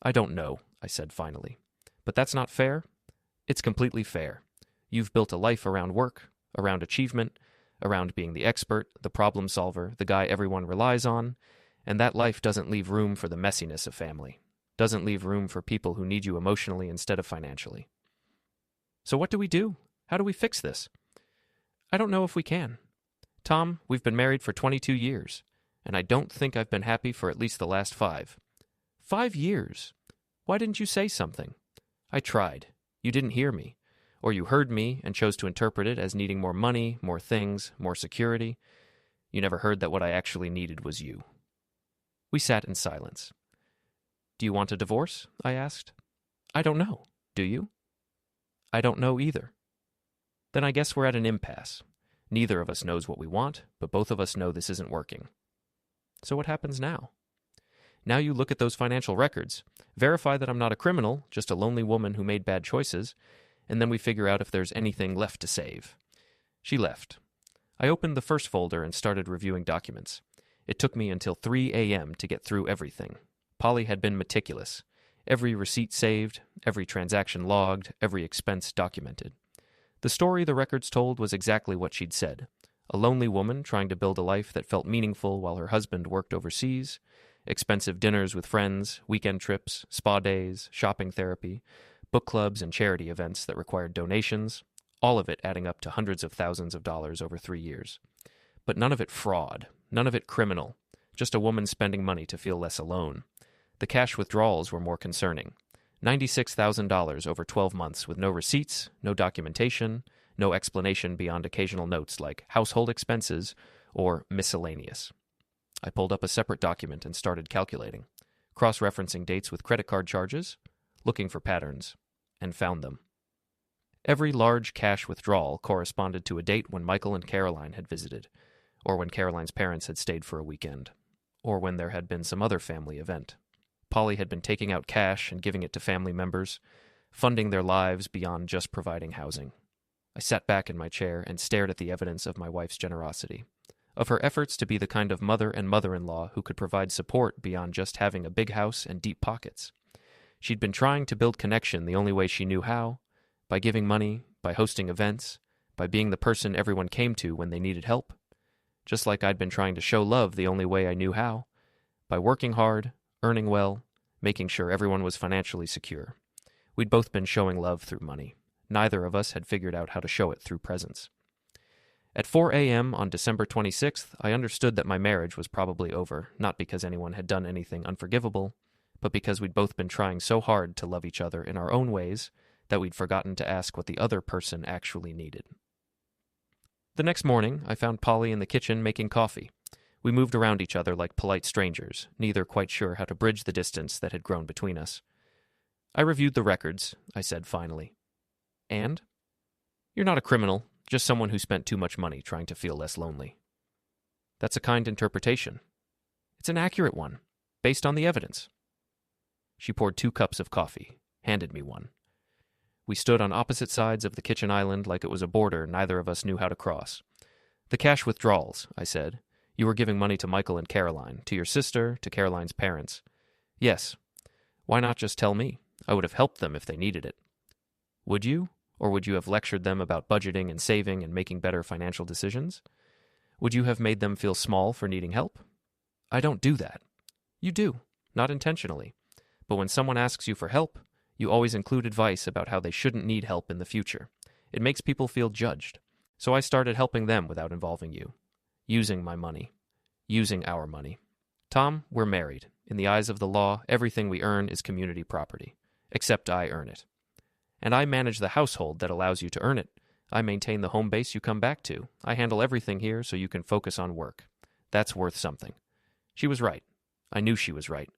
I don't know, I said finally. But that's not fair? It's completely fair. You've built a life around work, around achievement, around being the expert, the problem solver, the guy everyone relies on, and that life doesn't leave room for the messiness of family, doesn't leave room for people who need you emotionally instead of financially. So what do we do? How do we fix this? I don't know if we can. Tom, we've been married for 22 years, and I don't think I've been happy for at least the last 5. 5 years? Why didn't you say something? I tried. You didn't hear me. Or you heard me and chose to interpret it as needing more money, more things, more security. You never heard that what I actually needed was you. We sat in silence. Do you want a divorce? I asked. I don't know. Do you? I don't know either. Then I guess we're at an impasse. Neither of us knows what we want, but both of us know this isn't working. So what happens now? Now you look at those financial records, verify that I'm not a criminal, just a lonely woman who made bad choices, and then we figure out if there's anything left to save. She left. I opened the first folder and started reviewing documents. It took me until 3 a.m. to get through everything. Polly had been meticulous. Every receipt saved, every transaction logged, every expense documented. The story the records told was exactly what she'd said. A lonely woman trying to build a life that felt meaningful while her husband worked overseas, expensive dinners with friends, weekend trips, spa days, shopping therapy, book clubs and charity events that required donations, all of it adding up to hundreds of thousands of dollars over 3 years. But none of it fraud, none of it criminal, just a woman spending money to feel less alone. The cash withdrawals were more concerning. $96,000 over 12 months with no receipts, no documentation, no explanation beyond occasional notes like household expenses or miscellaneous. I pulled up a separate document and started calculating, cross-referencing dates with credit card charges, looking for patterns, and found them. Every large cash withdrawal corresponded to a date when Michael and Caroline had visited, or when Caroline's parents had stayed for a weekend, or when there had been some other family event. Polly had been taking out cash and giving it to family members, funding their lives beyond just providing housing. I sat back in my chair and stared at the evidence of my wife's generosity, of her efforts to be the kind of mother and mother-in-law who could provide support beyond just having a big house and deep pockets. She'd been trying to build connection the only way she knew how, by giving money, by hosting events, by being the person everyone came to when they needed help. Just like I'd been trying to show love the only way I knew how, by working hard, earning well, making sure everyone was financially secure. We'd both been showing love through money. Neither of us had figured out how to show it through presents. At 4 a.m. on December 26th, I understood that my marriage was probably over, not because anyone had done anything unforgivable, but because we'd both been trying so hard to love each other in our own ways that we'd forgotten to ask what the other person actually needed. The next morning, I found Polly in the kitchen making coffee. We moved around each other like polite strangers, neither quite sure how to bridge the distance that had grown between us. I reviewed the records, I said finally. And? You're not a criminal, just someone who spent too much money trying to feel less lonely. That's a kind interpretation. It's an accurate one, based on the evidence. She poured 2 cups of coffee, handed me one. We stood on opposite sides of the kitchen island like it was a border neither of us knew how to cross. The cash withdrawals, I said. You were giving money to Michael and Caroline, to your sister, to Caroline's parents. Yes. Why not just tell me? I would have helped them if they needed it. Would you? Or would you have lectured them about budgeting and saving and making better financial decisions? Would you have made them feel small for needing help? I don't do that. You do, not intentionally. But when someone asks you for help, you always include advice about how they shouldn't need help in the future. It makes people feel judged. So I started helping them without involving you. Using my money. Using our money. Tom, we're married. In the eyes of the law, everything we earn is community property, except I earn it. And I manage the household that allows you to earn it. I maintain the home base you come back to. I handle everything here so you can focus on work. That's worth something. She was right. I knew she was right.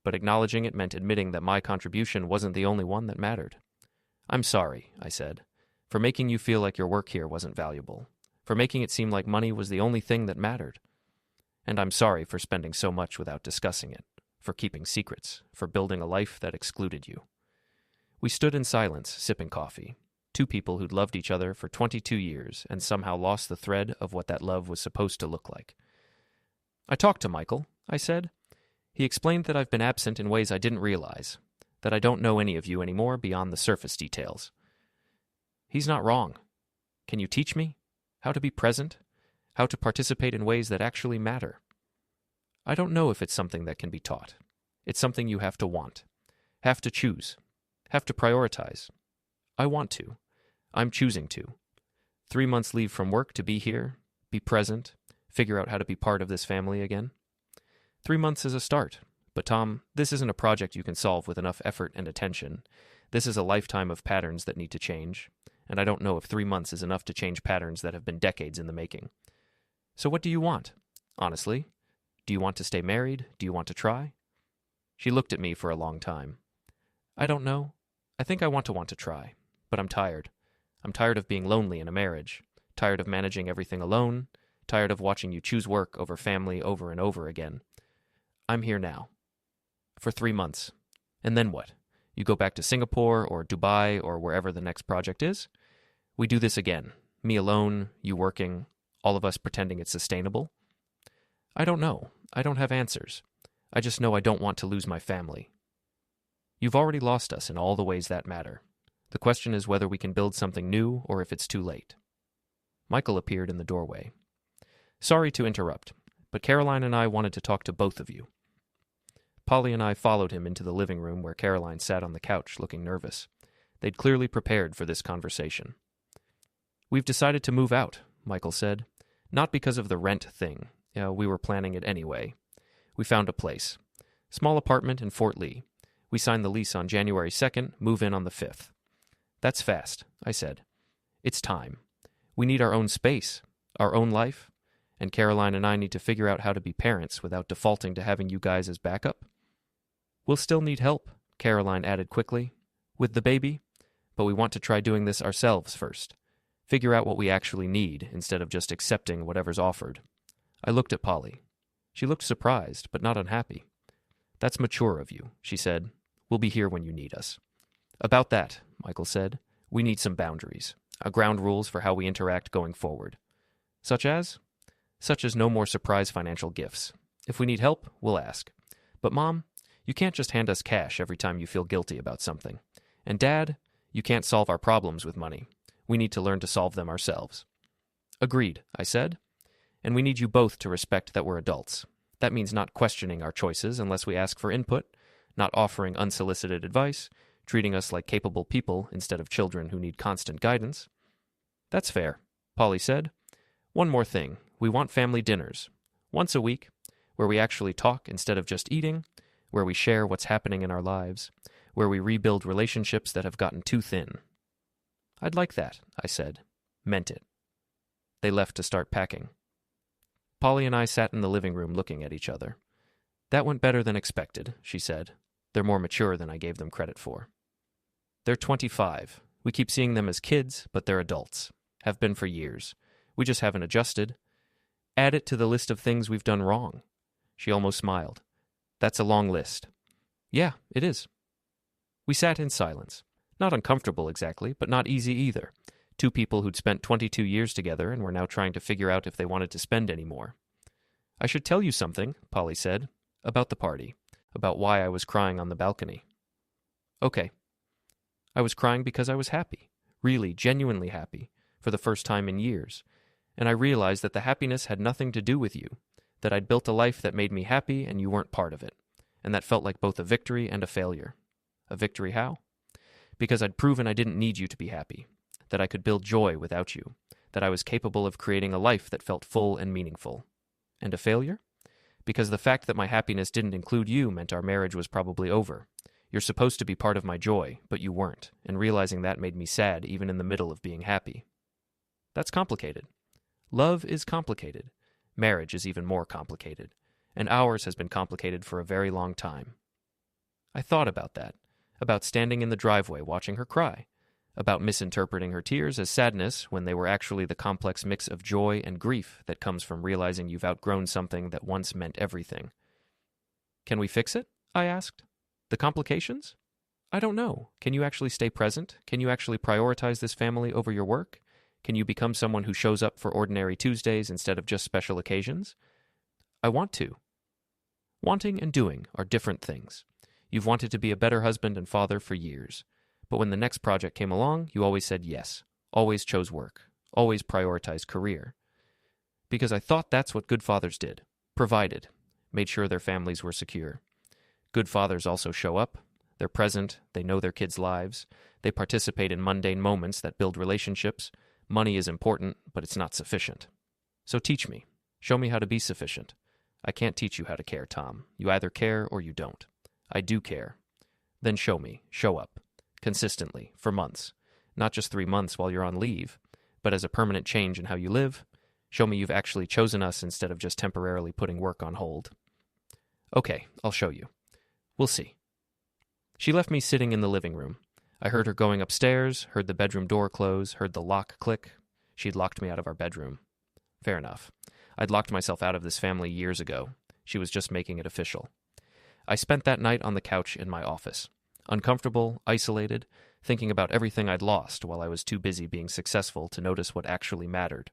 But acknowledging it meant admitting that my contribution wasn't the only one that mattered. I'm sorry, I said, for making you feel like your work here wasn't valuable, for making it seem like money was the only thing that mattered. And I'm sorry for spending so much without discussing it, for keeping secrets, for building a life that excluded you. We stood in silence, sipping coffee, two people who'd loved each other for 22 years and somehow lost the thread of what that love was supposed to look like. I talked to Michael, I said. He explained that I've been absent in ways I didn't realize, that I don't know any of you anymore beyond the surface details. He's not wrong. Can you teach me how to be present, how to participate in ways that actually matter? I don't know if it's something that can be taught. It's something you have to want, have to choose, have to prioritize. I want to. I'm choosing to. 3 months leave from work to be here, be present, figure out how to be part of this family again. 3 months is a start. But Tom, this isn't a project you can solve with enough effort and attention. This is a lifetime of patterns that need to change, and I don't know if 3 months is enough to change patterns that have been decades in the making. So what do you want? Honestly, do you want to stay married? Do you want to try? She looked at me for a long time. I don't know. I think I want to try, but I'm tired. I'm tired of being lonely in a marriage, tired of managing everything alone, tired of watching you choose work over family over and over again. I'm here now. For 3 months. And then what? You go back to Singapore or Dubai or wherever the next project is? We do this again. Me alone, you working, all of us pretending it's sustainable? I don't know. I don't have answers. I just know I don't want to lose my family. You've already lost us in all the ways that matter. The question is whether we can build something new or if it's too late. Michael appeared in the doorway. Sorry to interrupt, but Caroline and I wanted to talk to both of you. Polly and I followed him into the living room where Caroline sat on the couch looking nervous. They'd clearly prepared for this conversation. We've decided to move out, Michael said. Not because of the rent thing. We were planning it anyway. We found a place. Small apartment in Fort Lee. We signed the lease on January 2nd, move in on the 5th. That's fast, I said. It's time. We need our own space, our own life, and Caroline and I need to figure out how to be parents without defaulting to having you guys as backup. We'll still need help, Caroline added quickly, with the baby, but we want to try doing this ourselves first. Figure out what we actually need instead of just accepting whatever's offered. I looked at Polly. She looked surprised, but not unhappy. That's mature of you, she said. We'll be here when you need us. About that, Michael said, we need some boundaries, ground rules for how we interact going forward. Such as no more surprise financial gifts. If we need help, we'll ask. But Mom, you can't just hand us cash every time you feel guilty about something. And Dad, you can't solve our problems with money. We need to learn to solve them ourselves. Agreed, I said. And we need you both to respect that we're adults. That means not questioning our choices unless we ask for input, not offering unsolicited advice, treating us like capable people instead of children who need constant guidance. That's fair, Polly said. One more thing. We want family dinners. Once a week, where we actually talk instead of just eating, where we share what's happening in our lives, where we rebuild relationships that have gotten too thin. I'd like that, I said. Meant it. They left to start packing. Polly and I sat in the living room looking at each other. That went better than expected, she said. They're more mature than I gave them credit for. They're 25. We keep seeing them as kids, but they're adults. Have been for years. We just haven't adjusted. Add it to the list of things we've done wrong. She almost smiled. That's a long list. Yeah, it is. We sat in silence. Not uncomfortable exactly, but not easy either. Two people who'd spent 22 years together and were now trying to figure out if they wanted to spend any more. I should tell you something, Polly said, about the party, about why I was crying on the balcony. Okay. I was crying because I was happy, really, genuinely happy, for the first time in years, and I realized that the happiness had nothing to do with you, that I'd built a life that made me happy and you weren't part of it, and that felt like both a victory and a failure. A victory how? Because I'd proven I didn't need you to be happy, that I could build joy without you, that I was capable of creating a life that felt full and meaningful. And a failure? Because the fact that my happiness didn't include you meant our marriage was probably over. You're supposed to be part of my joy, but you weren't, and realizing that made me sad even in the middle of being happy. That's complicated. Love is complicated. Marriage is even more complicated. And ours has been complicated for a very long time. I thought about that, about standing in the driveway watching her cry, about misinterpreting her tears as sadness when they were actually the complex mix of joy and grief that comes from realizing you've outgrown something that once meant everything. Can we fix it? I asked. The complications? I don't know. Can you actually stay present? Can you actually prioritize this family over your work? Can you become someone who shows up for ordinary Tuesdays instead of just special occasions? I want to. Wanting and doing are different things. You've wanted to be a better husband and father for years. But when the next project came along, you always said yes, always chose work, always prioritized career. Because I thought that's what good fathers did, provided, made sure their families were secure. Good fathers also show up, they're present, they know their kids' lives, they participate in mundane moments that build relationships. Money is important, but it's not sufficient. So teach me, show me how to be sufficient. I can't teach you how to care, Tom. You either care or you don't. I do care. Then show me, show up. Consistently, for months. Not just 3 months while you're on leave, but as a permanent change in how you live. Show me you've actually chosen us instead of just temporarily putting work on hold. Okay, I'll show you. We'll see. She left me sitting in the living room. I heard her going upstairs, heard the bedroom door close, heard the lock click. She'd locked me out of our bedroom. Fair enough. I'd locked myself out of this family years ago. She was just making it official. I spent that night on the couch in my office. Uncomfortable, isolated, thinking about everything I'd lost while I was too busy being successful to notice what actually mattered.